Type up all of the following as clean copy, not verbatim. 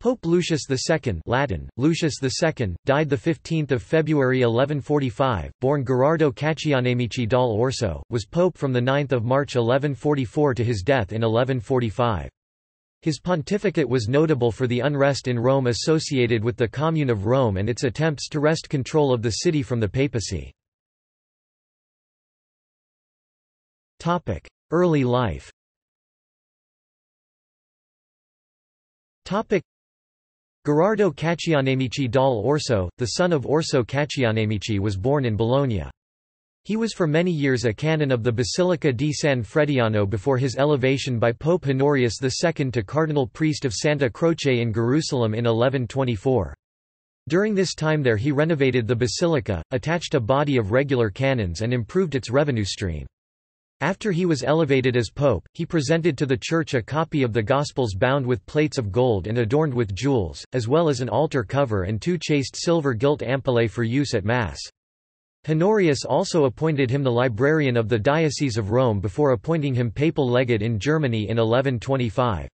Pope Lucius II Latin, Lucius II, died 15 February 1145, born Gherardo Caccianemici dal Orso, was pope from 9 March 1144 to his death in 1145. His pontificate was notable for the unrest in Rome associated with the Commune of Rome and its attempts to wrest control of the city from the papacy. Early life. Gherardo Caccianemici dal Orso, the son of Orso Caccianemici, was born in Bologna. He was for many years a canon of the Basilica di San Frediano before his elevation by Pope Honorius II to cardinal priest of Santa Croce in Jerusalem in 1124. During this time there he renovated the basilica, attached a body of regular canons and improved its revenue stream. After he was elevated as pope, he presented to the Church a copy of the Gospels bound with plates of gold and adorned with jewels, as well as an altar cover and 2 chased silver gilt ampullae for use at Mass. Honorius also appointed him the librarian of the Diocese of Rome before appointing him papal legate in Germany in 1125.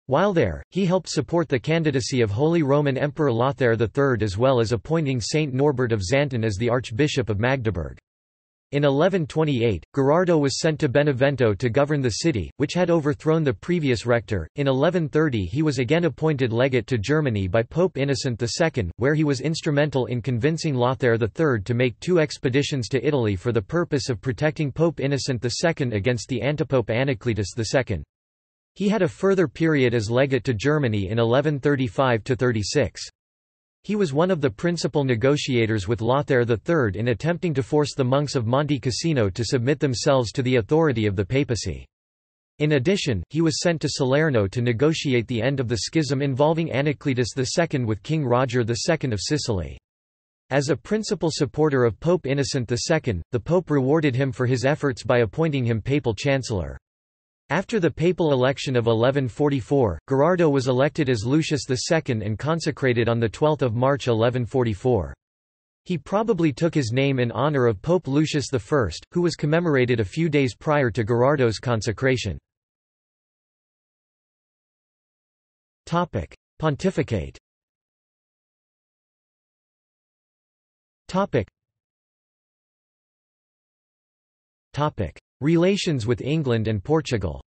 While there, he helped support the candidacy of Holy Roman Emperor Lothair III as well as appointing Saint Norbert of Xanten as the Archbishop of Magdeburg. In 1128, Gherardo was sent to Benevento to govern the city, which had overthrown the previous rector. In 1130 he was again appointed legate to Germany by Pope Innocent II, where he was instrumental in convincing Lothair III to make 2 expeditions to Italy for the purpose of protecting Pope Innocent II against the antipope Anacletus II. He had a further period as legate to Germany in 1135–36. He was one of the principal negotiators with Lothair III in attempting to force the monks of Monte Cassino to submit themselves to the authority of the papacy. In addition, he was sent to Salerno to negotiate the end of the schism involving Anacletus II with King Roger II of Sicily. As a principal supporter of Pope Innocent II, the Pope rewarded him for his efforts by appointing him papal chancellor. After the papal election of 1144, Gherardo was elected as Lucius II and consecrated on 12 March 1144. He probably took his name in honor of Pope Lucius I, who was commemorated a few days prior to Gherardo's consecration. Pontificate. Relations with England and Portugal.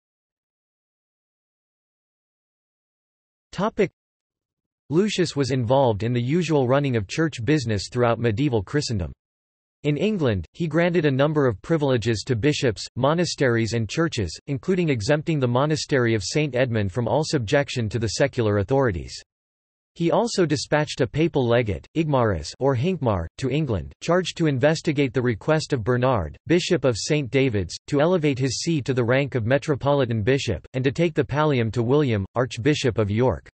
Lucius was involved in the usual running of church business throughout medieval Christendom. In England, he granted a number of privileges to bishops, monasteries and churches, including exempting the monastery of St. Edmund from all subjection to the secular authorities. He also dispatched a papal legate, Igmarus or Hincmar, to England, charged to investigate the request of Bernard, Bishop of St. David's, to elevate his see to the rank of Metropolitan Bishop, and to take the pallium to William, Archbishop of York.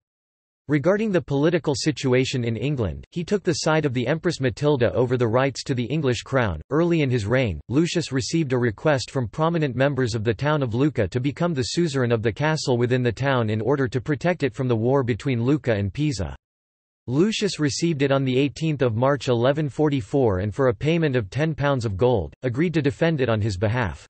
Regarding the political situation in England, he took the side of the Empress Matilda over the rights to the English crown. Early in his reign, Lucius received a request from prominent members of the town of Lucca to become the suzerain of the castle within the town in order to protect it from the war between Lucca and Pisa. Lucius received it on 18 March 1144 and for a payment of £10 of gold, agreed to defend it on his behalf.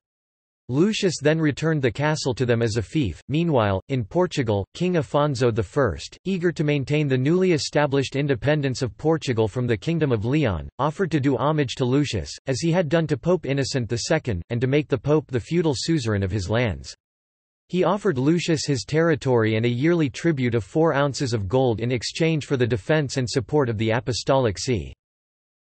Lucius then returned the castle to them as a fief. Meanwhile, in Portugal, King Afonso I, eager to maintain the newly established independence of Portugal from the Kingdom of Leon, offered to do homage to Lucius, as he had done to Pope Innocent II, and to make the Pope the feudal suzerain of his lands. He offered Lucius his territory and a yearly tribute of 4 ounces of gold in exchange for the defence and support of the Apostolic See.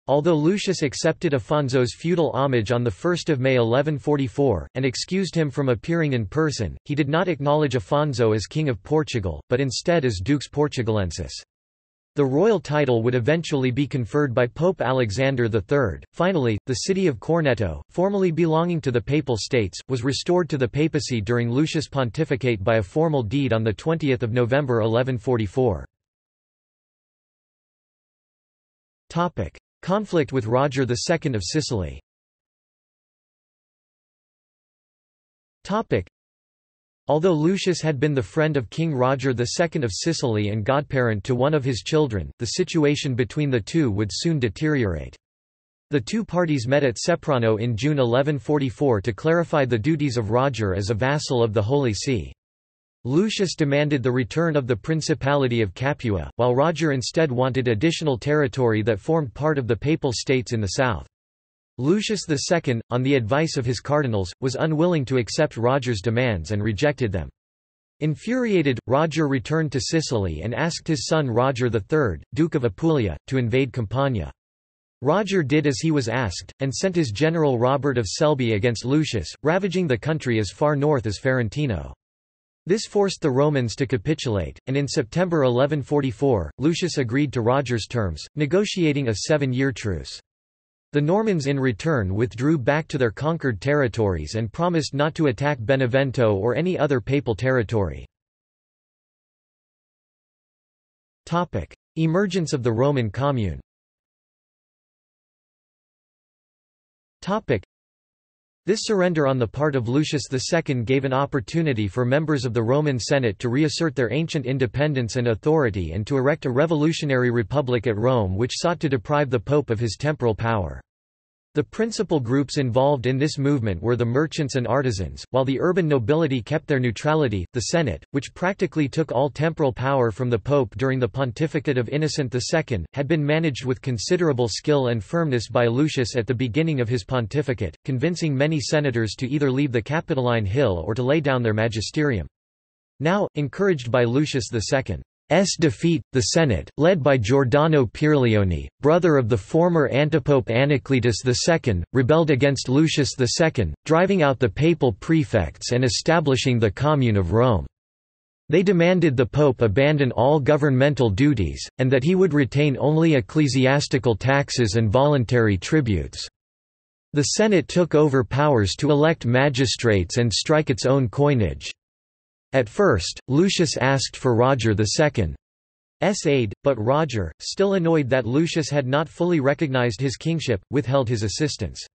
Although Lucius accepted Afonso's feudal homage on 1 May 1144, and excused him from appearing in person, he did not acknowledge Afonso as King of Portugal, but instead as Dux Portugalensis. The royal title would eventually be conferred by Pope Alexander III. Finally, the city of Corneto, formerly belonging to the Papal States, was restored to the papacy during Lucius' pontificate by a formal deed on 20 November 1144. Conflict with Roger II of Sicily. Although Lucius had been the friend of King Roger II of Sicily and godparent to one of his children, the situation between the two would soon deteriorate. The two parties met at Ceprano in June 1144 to clarify the duties of Roger as a vassal of the Holy See. Lucius demanded the return of the Principality of Capua, while Roger instead wanted additional territory that formed part of the Papal States in the south. Lucius II, on the advice of his cardinals, was unwilling to accept Roger's demands and rejected them. Infuriated, Roger returned to Sicily and asked his son Roger III, Duke of Apulia, to invade Campania. Roger did as he was asked, and sent his general Robert of Selby against Lucius, ravaging the country as far north as Ferentino. This forced the Romans to capitulate, and in September 1144, Lucius agreed to Roger's terms, negotiating a 7-year truce. The Normans in return withdrew back to their conquered territories and promised not to attack Benevento or any other papal territory. Emergence of the Roman Commune. This surrender on the part of Lucius II gave an opportunity for members of the Roman Senate to reassert their ancient independence and authority and to erect a revolutionary republic at Rome which sought to deprive the Pope of his temporal power. The principal groups involved in this movement were the merchants and artisans, while the urban nobility kept their neutrality. The Senate, which practically took all temporal power from the Pope during the pontificate of Innocent II, had been managed with considerable skill and firmness by Lucius at the beginning of his pontificate, convincing many senators to either leave the Capitoline Hill or to lay down their magisterium. Now, encouraged by Lucius II. S defeat, the Senate, led by Giordano Pierleoni, brother of the former antipope Anacletus II, rebelled against Lucius II, driving out the papal prefects and establishing the Commune of Rome. They demanded the pope abandon all governmental duties, and that he would retain only ecclesiastical taxes and voluntary tributes. The Senate took over powers to elect magistrates and strike its own coinage. At first, Lucius asked for Roger II's aid, but Roger, still annoyed that Lucius had not fully recognized his kingship, withheld his assistance.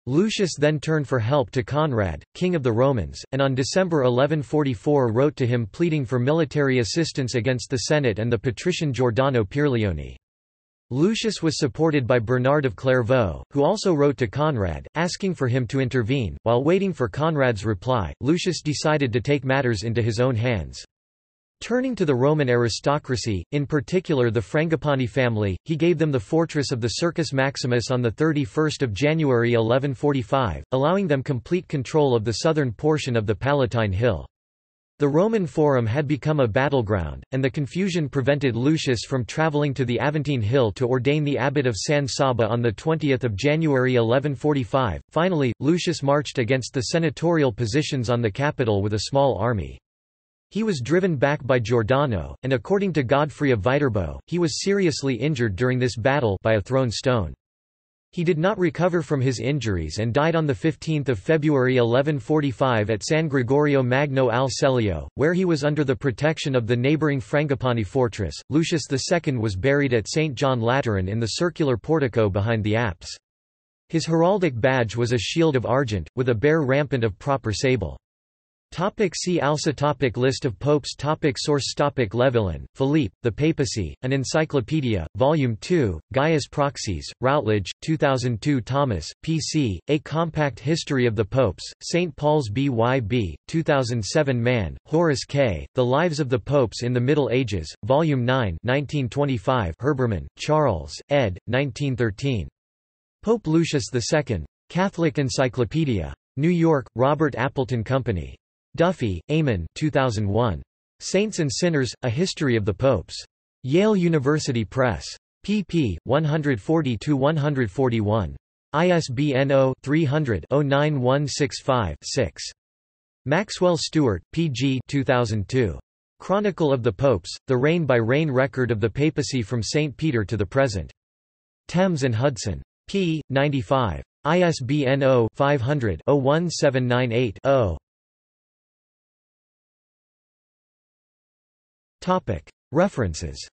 Lucius then turned for help to Conrad, king of the Romans, and on December 1144 wrote to him pleading for military assistance against the Senate and the patrician Giordano Pierleoni. Lucius was supported by Bernard of Clairvaux, who also wrote to Conrad, asking for him to intervene. While waiting for Conrad's reply, Lucius decided to take matters into his own hands. Turning to the Roman aristocracy, in particular the Frangipani family, he gave them the fortress of the Circus Maximus on 31 January 1145, allowing them complete control of the southern portion of the Palatine Hill. The Roman Forum had become a battleground, and the confusion prevented Lucius from travelling to the Aventine Hill to ordain the abbot of San Saba on 20 January 1145. Finally, Lucius marched against the senatorial positions on the capital with a small army. He was driven back by Giordano, and according to Godfrey of Viterbo, he was seriously injured during this battle by a thrown stone. He did not recover from his injuries and died on 15 February 1145 at San Gregorio Magno al Celio, where he was under the protection of the neighbouring Frangipani fortress. Lucius II was buried at St. John Lateran in the circular portico behind the apse. His heraldic badge was a shield of argent, with a bare rampant of proper sable. See also List of popes Source Levelin, Philippe, The Papacy, An Encyclopedia, Volume 2, Gaius Proxies, Routledge, 2002 Thomas, P.C., A Compact History of the Popes, St. Paul's B.Y.B., 2007 Mann, Horace K., The Lives of the Popes in the Middle Ages, Volume 9 1925 Herbermann, Charles, ed. 1913. Pope Lucius II. Catholic Encyclopedia. New York, Robert Appleton Company. Duffy, Eamon 2001. Saints and Sinners, A History of the Popes. Yale University Press. pp. 140–141. ISBN 0-300-09165-6. Maxwell Stewart, P.G. 2002. Chronicle of the Popes, The Reign-by-Reign Record of the Papacy from St. Peter to the Present. Thames and Hudson. p. 95. ISBN 0-500-01798-0. References.